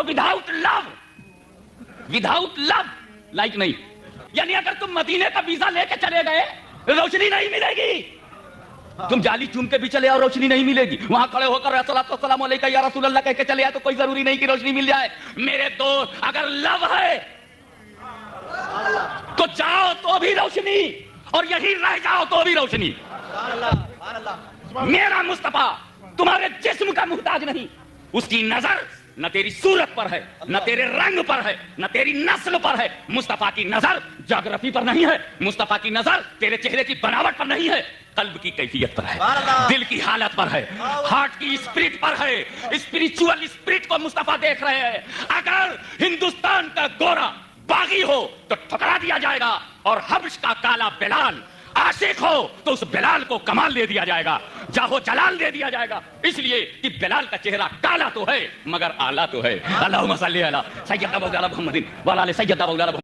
तो without love light नहीं। यानी अगर तुम मदीने का वीजा लेके चले गए रोशनी नहीं मिलेगी। तुम जाली चूम के भी चले आओ रोशनी नहीं मिलेगी। वहां खड़े होकर अस्सलाम अलैका या रसूल अल्लाह कह के चले आए तो कोई जरूरी नहीं कि रोशनी मिल जाए। मेरे दोस्त, अगर लव है तो जाओ तो भी रोशनी, और यही रह जाओ तो भी रोशनी। मेरा मुस्तफा तुम्हारे जिस्म का मुहताज नहीं। उसकी नजर न तेरी सूरत पर है, न तेरे रंग पर है, न तेरी नस्ल पर है। मुस्तफा की नजर ज्योग्राफी पर नहीं है। मुस्तफा की नजर तेरे चेहरे की बनावट पर नहीं है, कल्ब की कैफियत पर है, दिल की हालत पर है, हार्ट की स्पिरिट पर है। स्पिरिचुअल स्पिरिट को मुस्तफा देख रहे हैं। अगर हिंदुस्तान का गोरा बागी हो तो ठुकरा दिया जाएगा, और हब्श का काला बिलाल आशिक हो तो उस बिलाल को कमाल दे दिया जाएगा, जाहो जलाल दे दिया जाएगा। इसलिए कि बिलाल का चेहरा काला तो है मगर आला तो है। अल्लाहुम्मा सल्ली अला सय्यदना मौलाना मुहम्मदिन व अला आलि सय्यदना मौलाना।